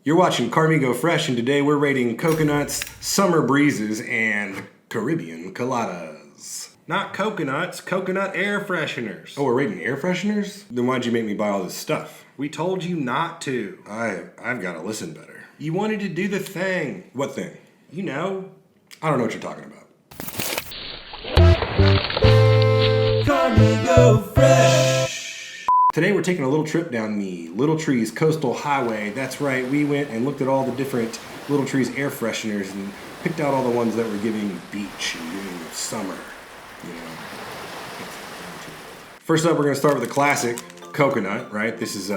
You're watching Carmigo Fresh, and today we're rating coconuts, summer breezes, and Caribbean Coladas. Not coconuts, coconut air fresheners. Oh, we're rating air fresheners? Then why'd you make me buy all this stuff? We told you not to. I've got to listen better. You wanted to do the thing. What thing? You know. I don't know what you're talking about. Carmigo Fresh. Today we're taking a little trip down the Little Trees Coastal Highway. That's right, we went and looked at all the different Little Trees air fresheners and picked out all the ones that were giving beach and giving summer, you know. First up, we're gonna start with the classic, coconut, right? This is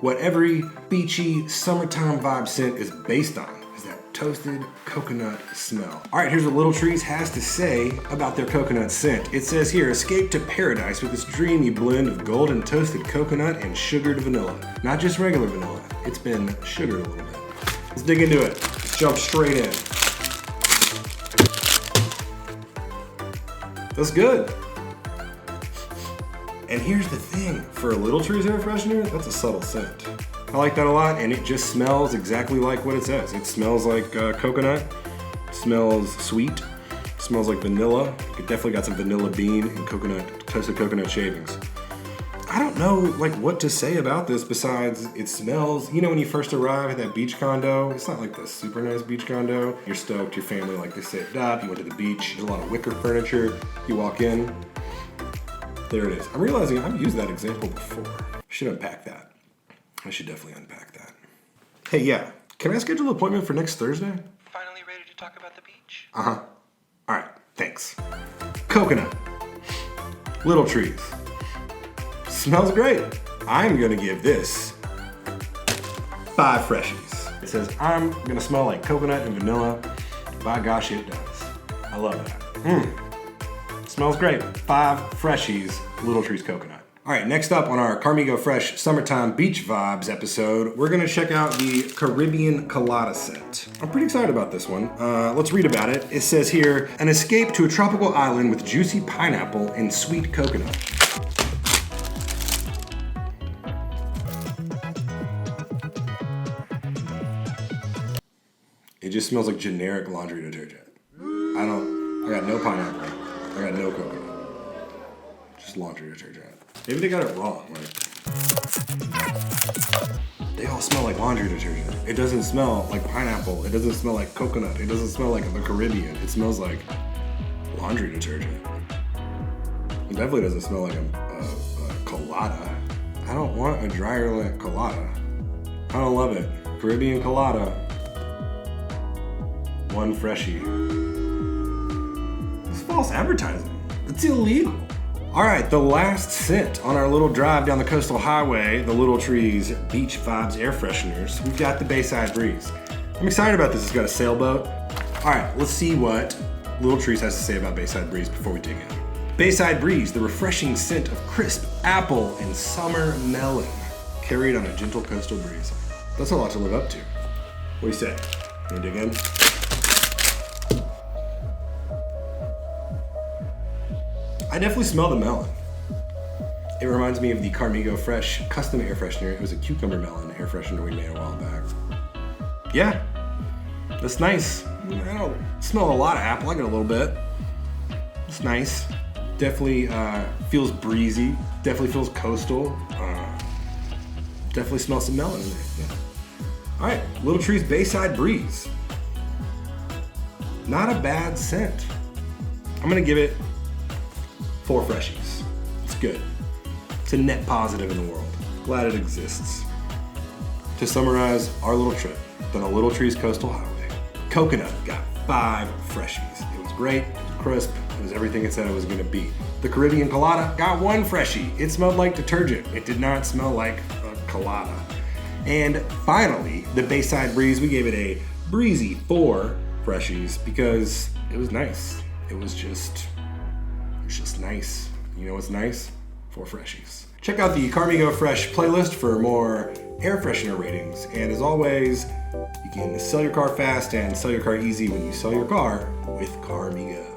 what every beachy summertime vibe scent is based on, is that toasted coconut smell. All right, here's what Little Trees has to say about their coconut scent. It says here, escape to paradise with this dreamy blend of golden toasted coconut and sugared vanilla. Not just regular vanilla, it's been sugared a little bit. Let's dig into it. Let's jump straight in. That's good. And here's the thing, for a Little Trees air freshener, that's a subtle scent. I like that a lot, and it just smells exactly like what it says. It smells like coconut, smells sweet, smells like vanilla. It definitely got some vanilla bean and toasted coconut shavings. I don't know like what to say about this besides it smells, you know when you first arrive at that beach condo, it's not like the super nice beach condo. You're stoked, your family like they saved up, you went to the beach, there's a lot of wicker furniture, you walk in, there it is. I'm realizing I've used that example before. I should unpack that. I should definitely unpack that. Hey, yeah, can I schedule an appointment for next Thursday? Finally ready to talk about the beach? Uh-huh. All right, thanks. Coconut. Little Trees. Smells great. I'm gonna give this 5 freshies. It says I'm gonna smell like coconut and vanilla. By gosh, it does. I love that. Smells great. 5 freshies, Little Trees coconut. All right, next up on our Carmigo Fresh Summertime Beach Vibes episode, we're gonna check out the Caribbean Colada scent. I'm pretty excited about this one. Let's read about it. It says here, an escape to a tropical island with juicy pineapple and sweet coconut. It just smells like generic laundry detergent. I got no pineapple. I got no coconut. Just laundry detergent. Maybe they got it wrong, like. They all smell like laundry detergent. It doesn't smell like pineapple. It doesn't smell like coconut. It doesn't smell like the Caribbean. It smells like laundry detergent. It definitely doesn't smell like a colada. I don't want a dryer lint colada. I don't love it. Caribbean colada. 1 freshie. It's false advertising. It's illegal. All right, the last scent on our little drive down the coastal highway, the Little Trees Beach Vibes air fresheners, we've got the Bayside Breeze. I'm excited about this. It's got a sailboat. All right, let's see what Little Trees has to say about Bayside Breeze before we dig in. Bayside Breeze, the refreshing scent of crisp apple and summer melon, carried on a gentle coastal breeze. That's a lot to live up to. What do you say? Wanna dig in? I definitely smell the melon. It reminds me of the Carmigo Fresh custom air freshener. It was a cucumber melon air freshener we made a while back. Yeah, that's nice. I don't smell a lot of apple, I get a little bit. It's nice. Definitely feels breezy. Definitely feels coastal. Definitely smells some melon in there. Yeah. All right, Little Trees Bayside Breeze. Not a bad scent. I'm gonna give it 4 freshies. It's good. It's a net positive in the world. Glad it exists. To summarize our little trip down the Little Trees Coastal Highway, coconut got 5 freshies. It was great, it was crisp, it was everything it said it was gonna be. The Caribbean Colada got 1 freshie. It smelled like detergent. It did not smell like a colada. And finally, the Bayside Breeze, we gave it a breezy 4 freshies because it was nice. It was just nice. You know what's nice? 4 freshies. Check out the Carmigo Fresh playlist for more air freshener ratings. And as always, you can sell your car fast and sell your car easy when you sell your car with Carmigo.